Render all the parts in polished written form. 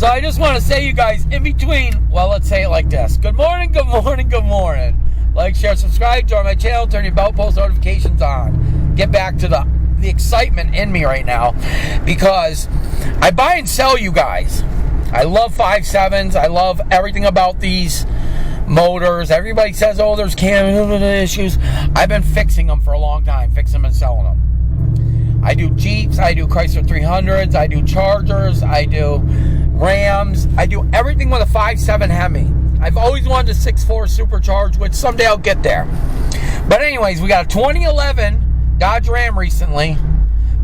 So I just want to say, you guys, in between, well, let's say it like this. Good morning, good morning, good morning. Like, share, subscribe, join my channel, turn your bell, post notifications on. Get back to the excitement in me right now, because I buy and sell, you guys. I love 5.7s. I love everything about these motors. Everybody says, oh, there's cam issues. I've been fixing them for a long time, fixing them and selling them. I do Jeeps, I do Chrysler 300s, I do Chargers, I do Rams, I do everything with a 5.7 Hemi. I've always wanted a 6.4 supercharged, which someday I'll get there. But anyways, we got a 2011 Dodge Ram recently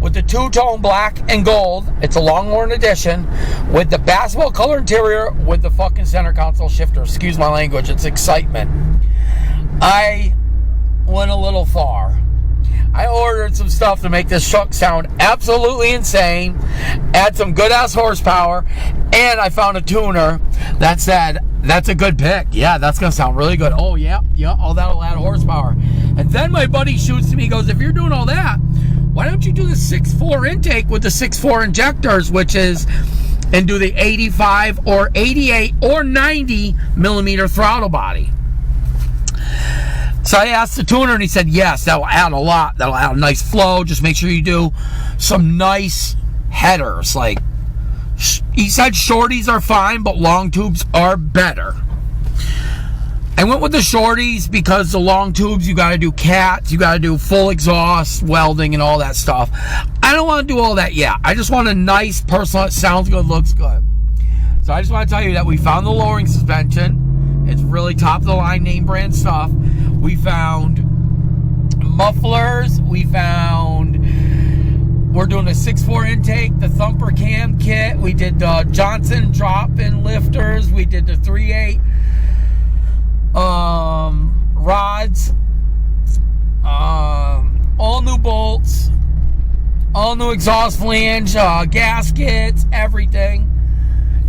with the two-tone black and gold. It's a Longhorn edition with the basketball color interior with the fucking center console shifter. Excuse my language, it's excitement. I went a little far. I ordered some stuff to make this truck sound absolutely insane, add some good-ass horsepower, and I found a tuner that said, that's a good pick. Yeah, that's going to sound really good. Oh, yeah, all that'll add horsepower. And then my buddy shoots to me, goes, if you're doing all that, why don't you do the 6.4 intake with the 6.4 injectors, which is, and do the 85 or 88 or 90 millimeter throttle body? So I asked the tuner, and he said, yes, that'll add a lot. That'll add a nice flow. Just make sure you do some nice headers. Like, he said shorties are fine, but long tubes are better. I went with the shorties because the long tubes, you got to do cats, you got to do full exhaust, welding, and all that stuff. I don't want to do all that yet. I just want a nice personal, it sounds good, looks good. So I just want to tell you that we found the lowering suspension. It's really top-of-the-line name brand stuff. We found mufflers. We found, we're doing a 6.4 intake, the Thumper cam kit. We did the Johnson drop-in lifters. We did the 3.8 rods. All new bolts. All new exhaust flange, gaskets, everything.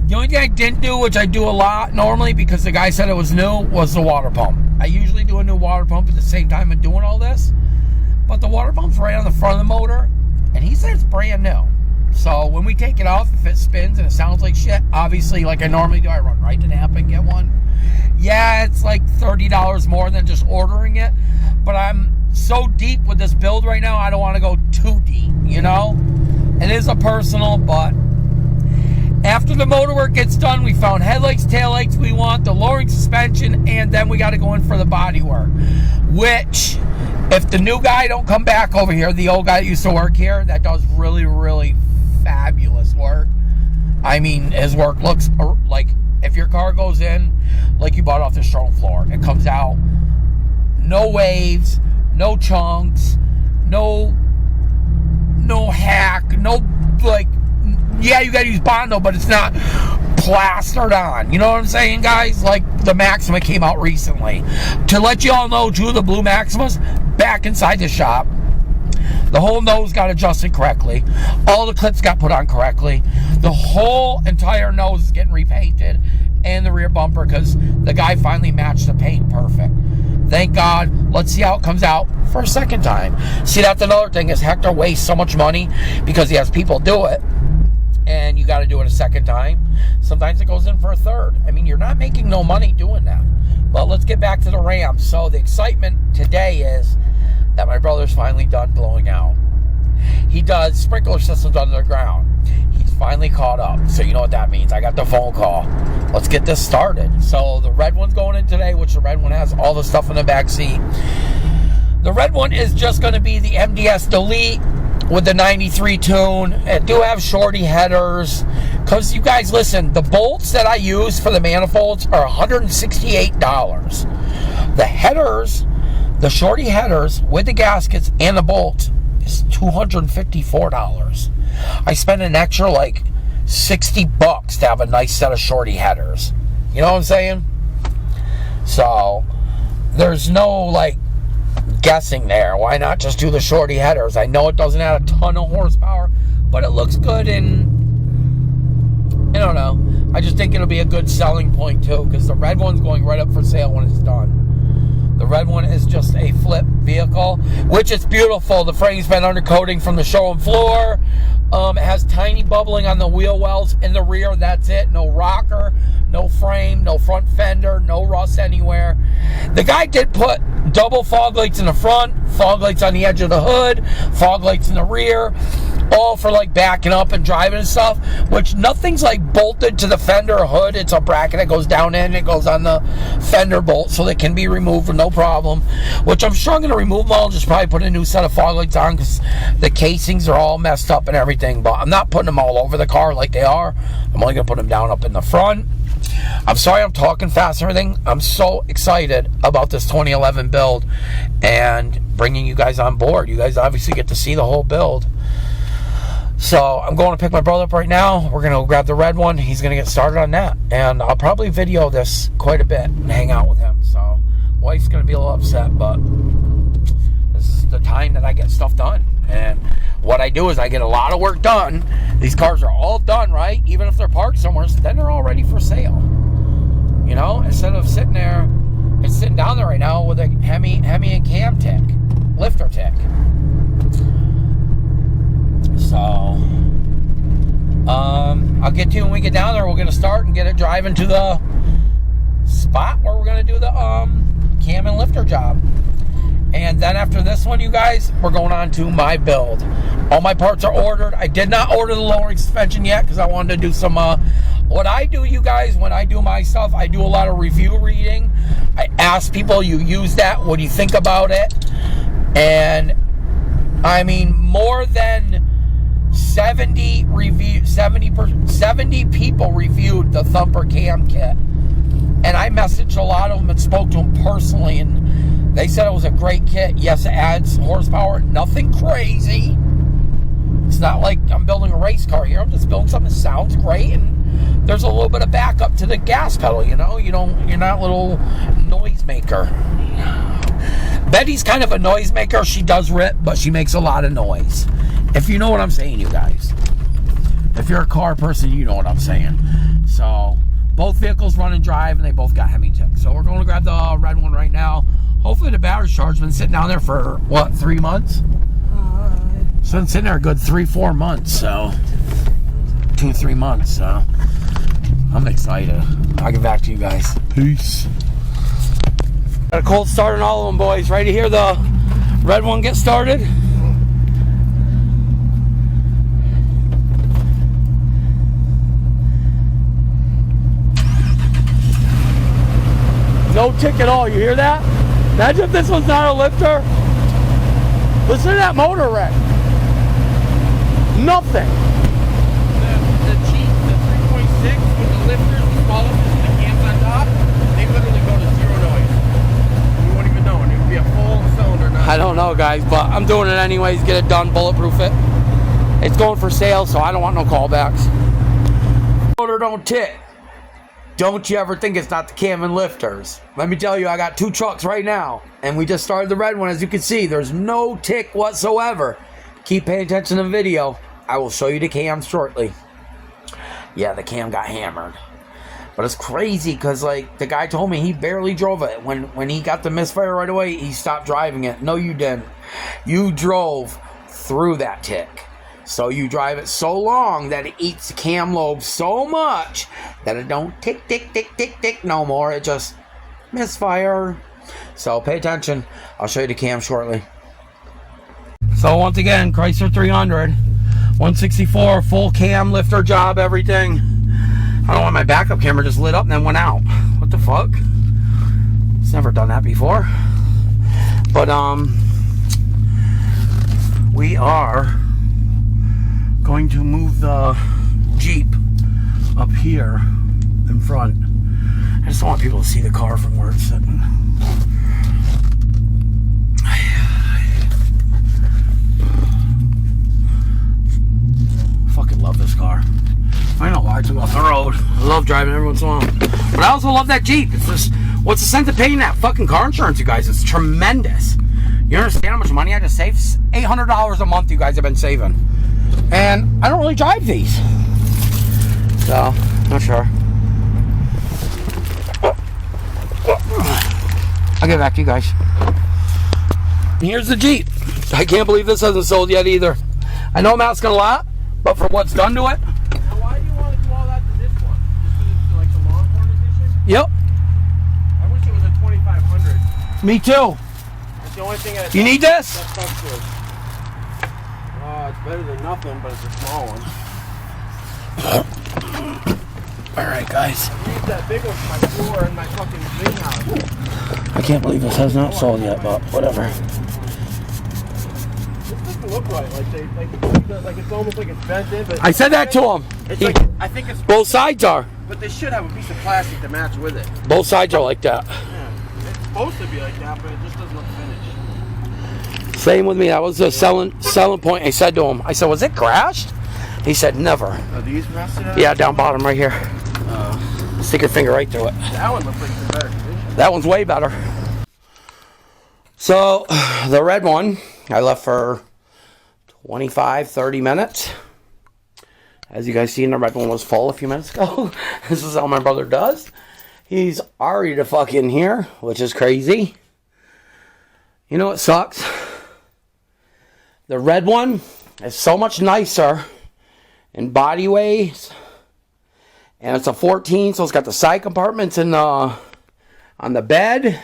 The only thing I didn't do, which I do a lot normally because the guy said it was new, was the water pump. I usually do a new water pump at the same time of doing all this. But the water pump's right on the front of the motor, and he said it's brand new. So when we take it off, if it spins and it sounds like shit, obviously, like I normally do, I run right to Napa and get one. Yeah, it's like $30 more than just ordering it. But I'm so deep with this build right now, I don't want to go too deep, you know? It is a personal, but after the motor work gets done, we found headlights, taillights we want, the lowering suspension, and then we got to go in for the body work. Which, if the new guy don't come back over here, the old guy that used to work here, that does really, really fabulous work. I mean, his work looks like, if your car goes in like you bought off the showroom floor, it comes out, no waves, no chunks, no hack, no, like, yeah, you gotta use Bondo, but it's not plastered on. You know what I'm saying, guys? Like the Maxima came out recently. To let you all know, two of the blue Maximas back inside the shop. The whole nose got adjusted correctly. All the clips got put on correctly. The whole entire nose is getting repainted, and the rear bumper, because the guy finally matched the paint perfect. Thank God. Let's see how it comes out for a second time. See, that's another thing, is Hector wastes so much money because he has people do it. And you got to do it a second time. Sometimes it goes in for a third. I mean, you're not making no money doing that. But let's get back to the Ram. So the excitement today is that my brother's finally done blowing out. He does sprinkler systems under the ground. He's finally caught up. So you know what that means. I got the phone call. Let's get this started. So the red one's going in today, which the red one has all the stuff in the back seat. The red one is just going to be the MDS Delete with the 93 tune. I do have shorty headers, because you guys listen, the bolts that I use for the manifolds are $168. The headers, the shorty headers with the gaskets and the bolts is $254. I spent an extra like $60 to have a nice set of shorty headers. You know what I'm saying? So there's no like guessing there. Why not just do the shorty headers? I know it doesn't add a ton of horsepower, but it looks good, and I don't know. I just think it'll be a good selling point too, because the red one's going right up for sale when it's done. The red one is just a flip vehicle, which is beautiful. The frame's been undercoating from the showroom floor. It has tiny bubbling on the wheel wells in the rear. That's it. No rocker, no frame, no front fender, no rust anywhere. The guy did put double fog lights in the front, fog lights on the edge of the hood, fog lights in the rear, all for like backing up and driving and stuff, which nothing's like bolted to the fender or hood. It's a bracket that goes down in, it goes on the fender bolt, so they can be removed with no problem, which I'm sure I'm going to remove them all, just probably put a new set of fog lights on because the casings are all messed up and everything, but I'm not putting them all over the car like they are. I'm only going to put them down up in the front. I'm sorry I'm talking fast and everything. I'm so excited about this 2011 build and bringing you guys on board. You guys obviously get to see the whole build. So I'm going to pick my brother up right now. We're going to go grab the red one. He's going to get started on that. And I'll probably video this quite a bit and hang out with him. So wife's going to be a little upset, but this is the time that I get stuff done. And what I do is I get a lot of work done. These cars are all done, right? Even if they're parked somewhere, then they're all ready for sale. You know, instead of sitting there and sitting down there right now with a Hemi and cam tick, lifter tick. So, I'll get to you when we get down there. We're going to start and get it driving to the spot where we're going to do the cam and lifter job. And then after this one, you guys, we're going on to my build. All my parts are ordered. I did not order the lowering suspension yet because I wanted to do some, what I do, you guys, when I do my stuff, I do a lot of review reading. I ask people, you use that, what do you think about it? And, I mean, more than 70 people reviewed the Thumper cam kit. And I messaged a lot of them and spoke to them personally, and they said it was a great kit. Yes, it adds horsepower, nothing crazy. It's not like I'm building a race car here. I'm just building something that sounds great, and there's a little bit of backup to the gas pedal, you know? You're not a little noisemaker. Betty's kind of a noisemaker. She does rip, but she makes a lot of noise. If you know what I'm saying, you guys. If you're a car person, you know what I'm saying. So, both vehicles run and drive, and they both got Hemi tick. So we're going to grab the red one right now. Hopefully the battery's charged. Been sitting down there for, what, 3 months? It's been sitting there a good 3-4 months, so 2-3 months, so I'm excited. I'll get back to you guys. Peace. Got a cold start on all of them, boys. Ready to hear the red one get started? No tick at all, you hear that? Imagine if this one's not a lifter. Listen to that motor wreck. Nothing. The Jeep, the 3.6 with the lifters, the small lifters, and the cams on top, they literally go to zero noise. You won't even know, and it would be a full cylinder now. I don't know, guys, but I'm doing it anyways. Get it done, bulletproof it. It's going for sale, so I don't want no callbacks. Motor don't tick. Don't you ever think it's not the cam and lifters. Let me tell you, I got 2 trucks right now, and we just started the red one. As you can see, there's no tick whatsoever. Keep paying attention to the video. I will show you the cam shortly. Yeah, the cam got hammered. But it's crazy because, like, the guy told me he barely drove it. When he got the misfire right away, he stopped driving it. No, you didn't. You drove through that tick. So you drive it so long that it eats the cam lobe so much that it don't tick, tick, tick, tick, tick no more. It just misfire. So pay attention. I'll show you the cam shortly. So once again, Chrysler 300, 164, full cam, lifter job, everything. I don't know why my backup camera just lit up and then went out. What the fuck? It's never done that before. But we are going to move the Jeep up here in front. I just don't want people to see the car from where it's sitting. Fucking love this car. I know why I took off the road. I love driving every once in a while. But I also love that Jeep. It's just, what's the sense of paying that fucking car insurance, you guys? It's tremendous. You understand how much money I just saved? $800 a month you guys have been saving. And I don't really drive these. So, not sure. I'll get back to you guys. And here's the Jeep. I can't believe this hasn't sold yet either. I know I'm asking a lot, But for what's done to it, Now, why do you want to do all that to this one? Just because it's like the Longhorn edition? yep. I wish it was a 2500. Me too. That's the only thing I. You need this? That sucks to it. It's better than nothing, but it's a small one. All right, guys. I used that big one for my floor in my fucking greenhouse. I can't believe this has not sold yet, but whatever. It doesn't look right. Like it's almost like it's bent in. But I said that to him. It's He- like I think it's. both sides are. But they should have a piece of plastic to match with it. Both sides are like that. Yeah. It's supposed to be like that, but it just doesn't look finished. Same with me. That was the selling point. I said to him, I said, was it crashed? He said, never. Are these rusted out? Yeah, down bottom right here. Stick your finger right through it. That one looks like it's in better condition. That one's way better. So, the red one, I left for 25, 30 minutes. As you guys seen, the red one was full a few minutes ago. This is how my brother does. He's already the fuck in here, which is crazy. You know what sucks? The red one is so much nicer in body ways. And it's a 14, so it's got the side compartments in the, on the bed.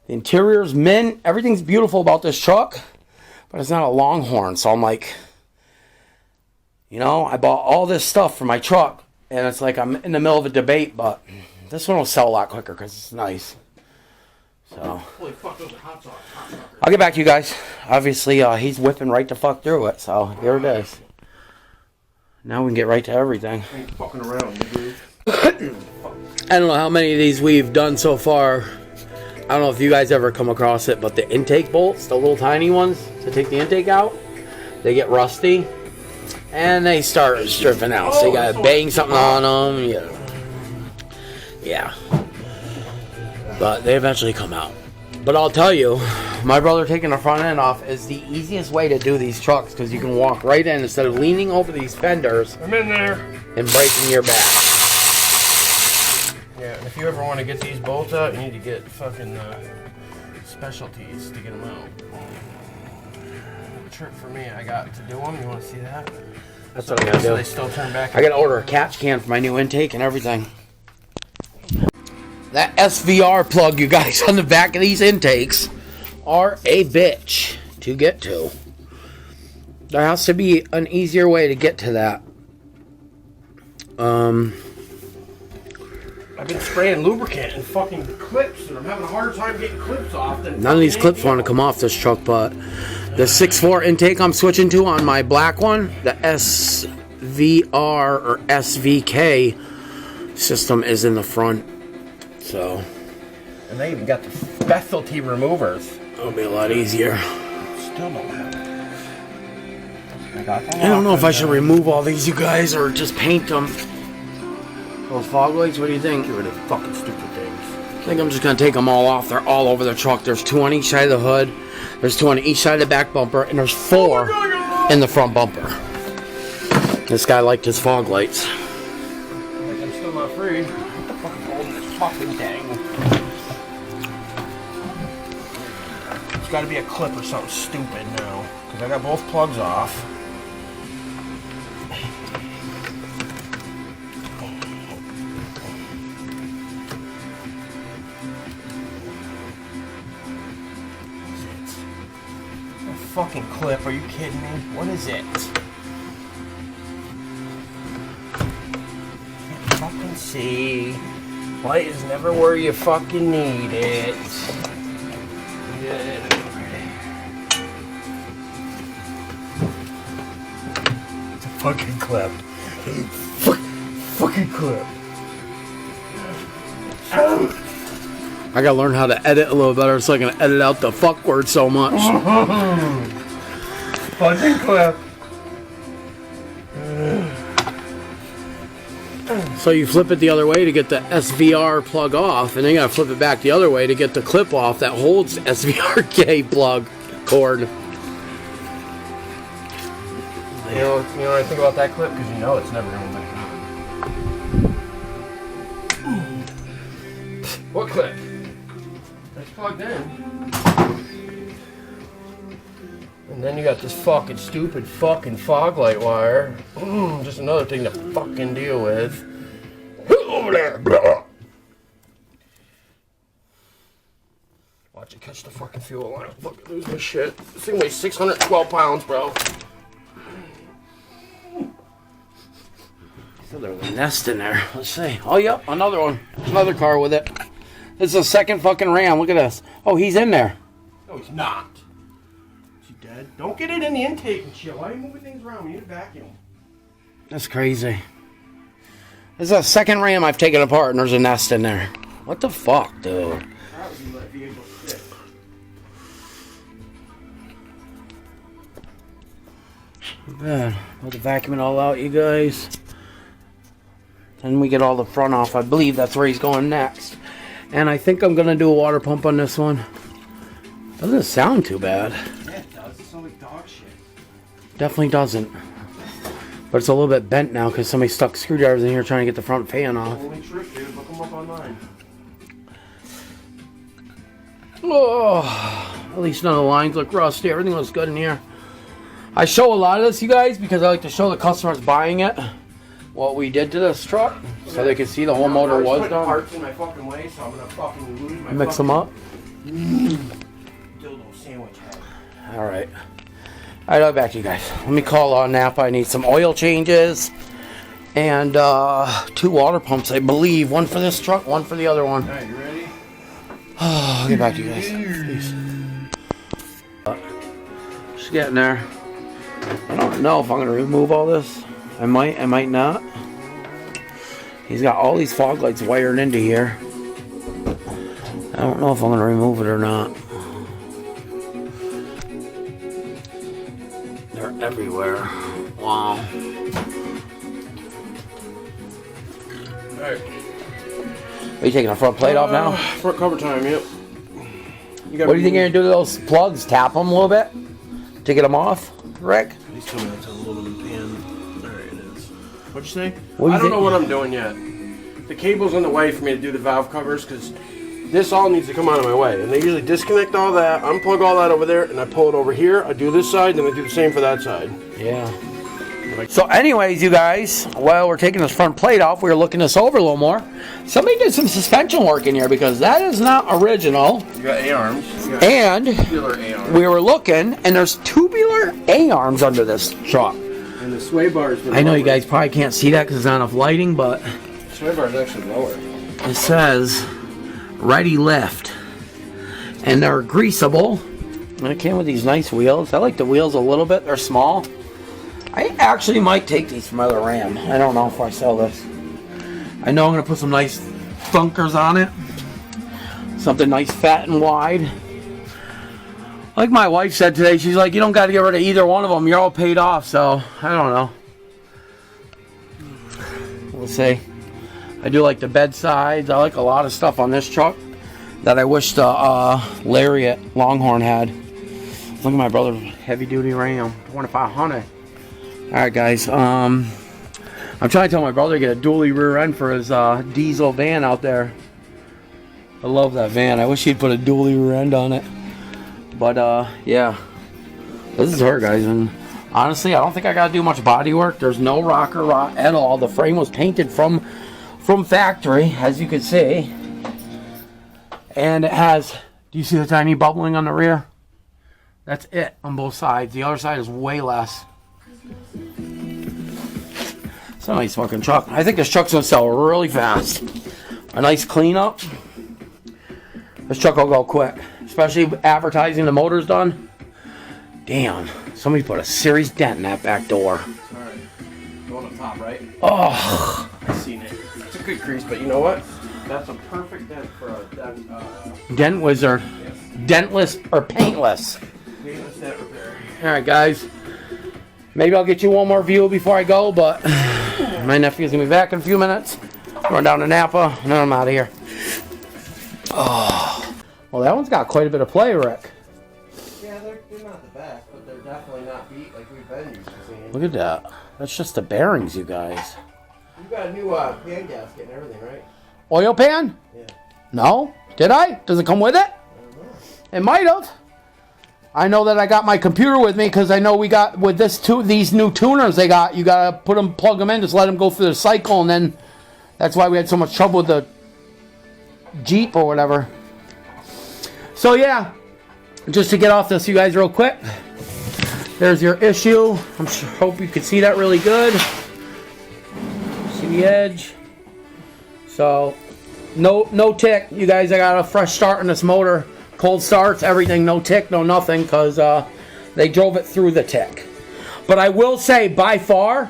The interior's mint. Everything's beautiful about this truck. But it's not a Longhorn, so I'm like, you know, I bought all this stuff for my truck. And it's like I'm in the middle of a debate, but this one will sell a lot quicker because it's nice. So, Holy fuck, those are hot sauce. I'll get back to you guys. Obviously, he's whipping right the fuck through it, so here it is. Now we can get right to everything. Ain't fucking around, dude. I don't know how many of these we've done so far. I don't know if you guys ever come across it, but the intake bolts, the little tiny ones to take the intake out, they get rusty and they start stripping out. So you gotta bang something on them. Yeah. But they eventually come out. But I'll tell you, my brother taking the front end off is the easiest way to do these trucks because you can walk right in instead of leaning over these fenders I'm in there. and breaking your back. Yeah, and if you ever want to get these bolts out, you need to get fucking specialties to get them out. The trick for me, I got to do them. You want to see that? That's what I gotta So do. they still turn back. I gotta order a catch can for my new intake and everything. That SVR plug, you guys, on the back of these intakes are a bitch to get to. There has to be an easier way to get to that. I've been spraying lubricant and fucking clips, and I'm having a harder time getting clips off than. None of these clips want to come off this truck, but the 6.4 intake I'm switching to on my black one, the SVR or SVK system is in the front. So, And they even got the specialty removers. it'll be a lot easier. Still don't have it. I got them. I don't know if I should remove all these, you guys, or just paint them. Those fog lights, what do you think? Get rid of fucking stupid things. I think I'm just going to take them all off. They're all over the truck. There's 2 on each side of the hood. There's 2 on each side of the back bumper. And there's 4 in the front bumper. This guy liked his fog lights. Like I'm still not free. What the fuck is holding this fucking thing? There's got to be a clip or something stupid now. Because I got both plugs off. Fucking clip, are you kidding me? What is it? Can't fucking see. Light is never where you fucking need it. Yeah. It's a fucking clip. Fucking clip. I got to learn how to edit a little better so I can edit out the fuck word so much. Fucking clip. So you flip it the other way to get the SVR plug off, and then you got to flip it back the other way to get the clip off that holds the SVRK plug cord. You know what I think about that clip? Because you know it's never going back on. What clip? It's plugged in. And then you got this fucking stupid fucking fog light wire. Just another thing to fucking deal with. Over there. Watch it catch the fucking fuel line. I'll fucking lose my shit. This thing weighs 612 pounds, bro. So there's a nest in there. Let's see. Oh, yep, another one. Another car with it. This is a second fucking Ram. Look at this. Oh, he's in there. No, he's not. Is he dead? Don't get it in the intake and shit. Why are you moving things around? We need a vacuum. That's crazy. This is a second Ram I've taken apart, and there's a nest in there. What the fuck, dude? Bad. We'll vacuum it all out, you guys. And we get all the front off. I believe that's where he's going next. And I think I'm gonna do a water pump on this one. Doesn't sound too bad. Yeah, it does. It sounds like dog shit. Definitely doesn't. But it's a little bit bent now because somebody stuck screwdrivers in here trying to get the front fan off. Only trick, dude. Look them up online. Oh, at least none of the lines look rusty. Everything looks good in here. I show a lot of this, you guys, because I like to show the customers buying it what we did to this truck, so they can see the whole motor was done. Parts in my fucking way, so I'm gonna fucking lose my. Mix them up. Dildo sandwich head. All right. All right, I'll be back to you guys. Let me call Napa. I need some oil changes and 2 water pumps, I believe. One for this truck, one for the other one. All right, you ready? I'll get back to you guys. Peace. Just getting there. I don't know if I'm going to remove all this. I might not. He's got all these fog lights wired into here. I don't know if I'm going to remove it or not. They're everywhere. Wow. Alright. Are you taking the front plate off now? Front cover time, yep. What do you think you're going to do to those plugs? Tap them a little bit? To get them off? Rick? He's coming out to the aluminum pan. There it is. What'd you say? I don't know what I'm doing yet. The cable's in the way for me to do the valve covers because this all needs to come out of my way. And they usually disconnect all that, unplug all that over there, and I pull it over here. I do this side, then I do the same for that side. Yeah. So anyways, you guys, while we're taking this front plate off, we were looking this over a little more. Somebody did some suspension work in here because that is not original. You got A-arms. And we were looking, and there's tubular A-arms under this truck. And the sway bars. I know you guys probably can't see that because there's not enough lighting, but the sway bar is actually lower. It says ready lift, and they're greasable. And it came with these nice wheels. I like the wheels a little bit. They're small. I actually might take these from other Ram. I don't know if I sell this. I know I'm going to put some nice thunkers on it. Something nice, fat, and wide. Like my wife said today, she's like, you don't got to get rid of either one of them. You're all paid off, so I don't know. We'll see. I do like the bed sides. I like a lot of stuff on this truck that I wish the Lariat Longhorn had. Look at my brother's heavy-duty Ram, 2500. Alright guys, I'm trying to tell my brother to get a dually rear end for his diesel van out there. I love that van. I wish he'd put a dually rear end on it. But yeah, this is her, guys. And honestly, I don't think I gotta do much body work. There's no rocker rot at all. The frame was painted from factory, as you can see. And it has, do you see the tiny bubbling on the rear? That's it on both sides. The other side is way less. It's a nice fucking truck. I think this truck's gonna sell really fast. A nice cleanup. This truck will go quick, especially advertising the motor's done. Damn, somebody put a serious dent in that back door. Sorry, going up top, right? Oh, I've seen it. It's a good crease, but you know what? That's a perfect dent for a dent. Dent wizard. Yes. Dentless or paintless. Paintless dent repair. All right, guys. Maybe I'll get you one more view before I go, but my nephew's going to be back in a few minutes. Going down to Napa, and then I'm out of here. Oh. Well, that one's got quite a bit of play, Rick. Yeah, they're not the best, but they're definitely not beat like we've been used to seeing. Look at that. That's just the bearings, you guys. You got a new pan gasket and everything, right? Oil pan? Yeah. No? Did I? Does it come with it? I don't know. It might have. I know that I got my computer with me because I know we got with these new tuners they got. You gotta plug them in, just let them go through the cycle, and then that's why we had so much trouble with the Jeep or whatever. So yeah, just to get off this, you guys, real quick. There's your issue. Hope you can see that really good. See the edge. So no tick, you guys. I got a fresh start on this motor. Cold starts, everything, no tick, no nothing, because they drove it through the tick. But I will say, by far,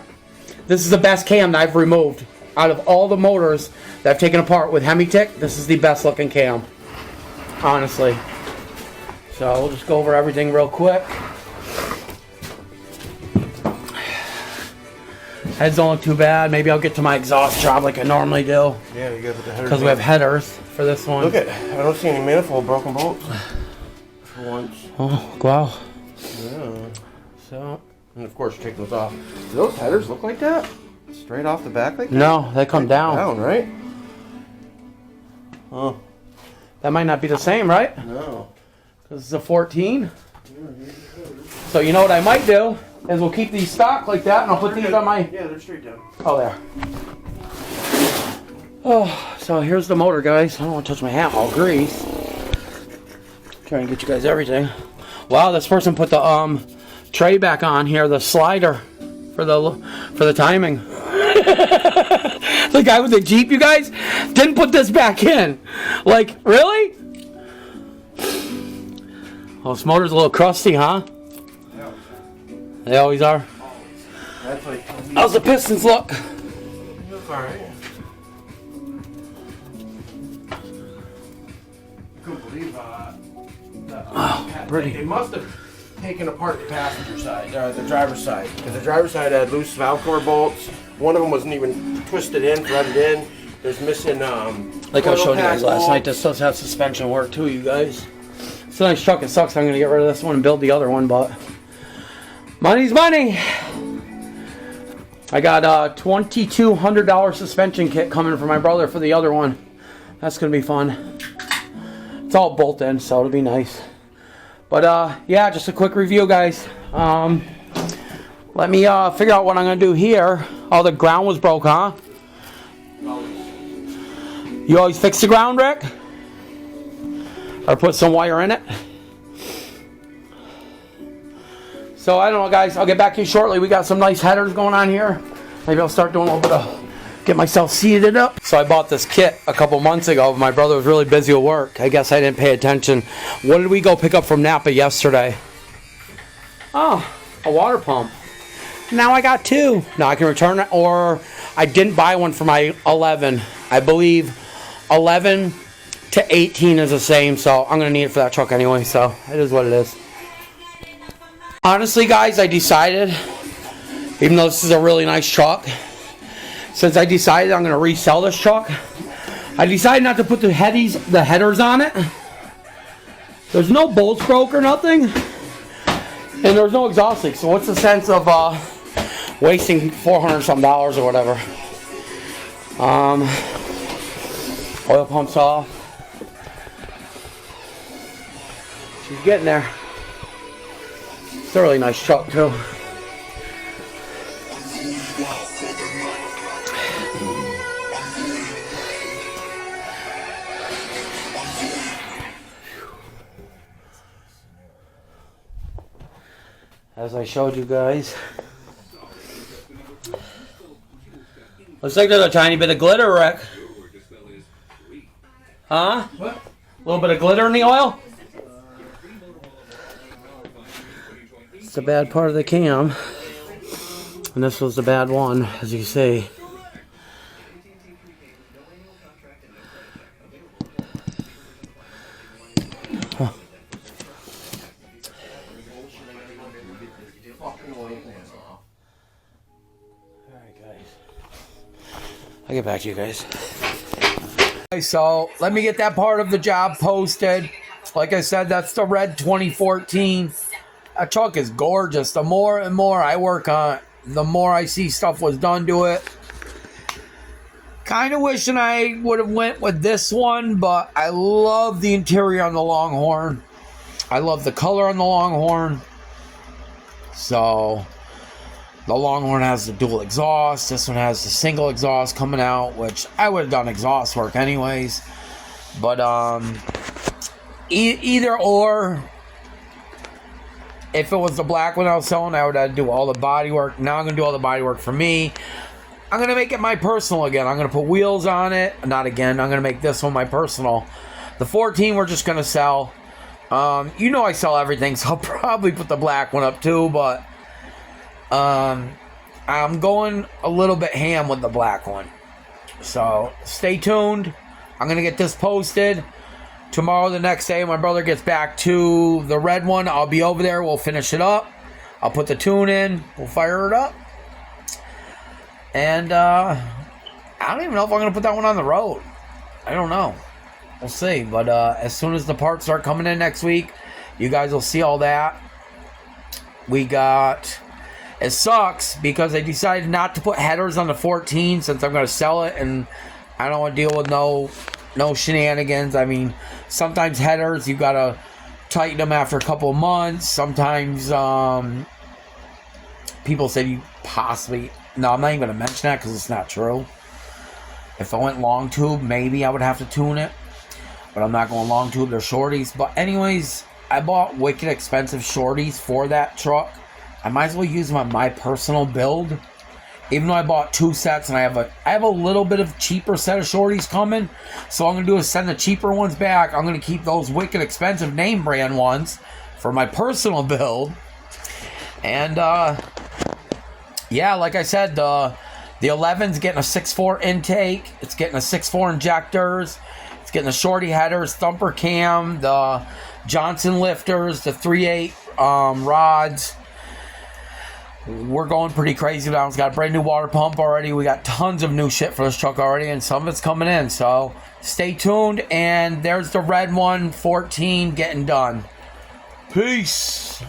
this is the best cam that I've removed. Out of all the motors that I've taken apart with Hemi Tick, this is the best looking cam. Honestly. So we'll just go over everything real quick. Heads don't look too bad. Maybe I'll get to my exhaust job like I normally do. Yeah, you got the headers. Because we have headers for this one. Look at, I don't see any manifold broken bolts. For once. Oh, wow. Yeah. So, and of course you take those off. Do those headers look like that? Straight off the back like that? No, they come down. Down, right? Huh. That might not be the same, right? No. Because it's a 14. So you know what I might do is we'll keep these stock like that, and I'll put these on my... Yeah, they're straight down. Oh, there. Oh, so here's the motor, guys. I don't want to touch my hat, all grease. Try and get you guys everything. Wow, this person put the tray back on here, the slider for the timing. The guy with the Jeep, you guys, didn't put this back in. Like, really? Oh, this motor's a little crusty, huh? They always are. That's like... How's the pistons look? That's alright. Couldn't believe pretty. They must have taken apart the passenger side, the driver's side. Because the driver's side had loose valve cover bolts. One of them wasn't even twisted in, threaded in. There's missing like I was showing you guys last night, bolts. this does have suspension work too, you guys. It's a nice truck. It sucks. I'm going to get rid of this one and build the other one, but money's money. I got a $2,200 suspension kit coming for my brother for the other one. That's going to be fun. It's all bolt in, so it'll be nice. But yeah, just a quick review, guys. Let me figure out what I'm going to do here. Oh, the ground was broke, huh? You always fix the ground, Rick? Or put some wire in it? So I don't know, guys. I'll get back to you shortly. We got some nice headers going on here. Maybe I'll start doing a little bit of get myself seated up. So I bought this kit a couple months ago. My brother was really busy at work. I guess I didn't pay attention. What did we go pick up from Napa yesterday? Oh, a water pump. Now I got two. Now I can return it, or I didn't buy one for my 11. I believe 11 to 18 is the same, so I'm going to need it for that truck anyway, so it is what it is. Honestly, guys, I decided, even though this is a really nice truck, since I decided I'm going to resell this truck, I decided not to put the headers on it. There's no bolts broke or nothing, and there's no exhaust leak, so what's the sense of wasting $400 some or whatever. Oil pumps off. She's getting there. It's a really nice truck too. As I showed you guys. Looks like there's a tiny bit of glitter, Rick. Huh? What? A little bit of glitter in the oil? It's the bad part of the cam. And this was the bad one, as you can see. Huh. Alright, guys. I'll get back to you guys. So let me get that part of the job posted. Like I said, that's the red 2014. That truck is gorgeous. The more and more I work on it, the more I see stuff was done to it. Kind of wishing I would have went with this one, but I love the interior on the Longhorn. I love the color on the Longhorn. So the Longhorn has the dual exhaust. This one has the single exhaust coming out, which I would have done exhaust work anyways. But either or, if it was the black one I was selling, I would have to do all the body work. Now I'm going to do all the body work for me. I'm going to make it my personal again. I'm going to put wheels on it. Not again. I'm going to make this one my personal. The 14 we're just going to sell. You know I sell everything, so I'll probably put the black one up too, but I'm going a little bit ham with the black one. So stay tuned. I'm going to get this posted. Tomorrow, the next day, my brother gets back to the red one. I'll be over there. We'll finish it up. I'll put the tune in. We'll fire it up. And I don't even know if I'm going to put that one on the road. I don't know. We'll see. But as soon as the parts start coming in next week, you guys will see all that. We got... It sucks because they decided not to put headers on the 14 since I'm going to sell it. And I don't want to deal with no shenanigans. I mean, sometimes headers, you got to tighten them after a couple of months. Sometimes people said you possibly... No, I'm not even going to mention that because it's not true. If I went long tube, maybe I would have to tune it. But I'm not going long tube. They're shorties. But anyways, I bought wicked expensive shorties for that truck. I might as well use them on my personal build. Even though I bought 2 sets and I have a little bit of cheaper set of shorties coming. So all I'm going to do is send the cheaper ones back. I'm going to keep those wicked expensive name brand ones for my personal build. And yeah, like I said, the 11's getting a 6.4 intake. It's getting a 6.4 injectors. It's getting the shorty headers, thumper cam, the Johnson lifters, the 3.8 rods. We're going pretty crazy now. It's got a brand new water pump already. We got tons of new shit for this truck already, and some of it's coming in. So stay tuned. And there's the red one, 14, getting done. Peace.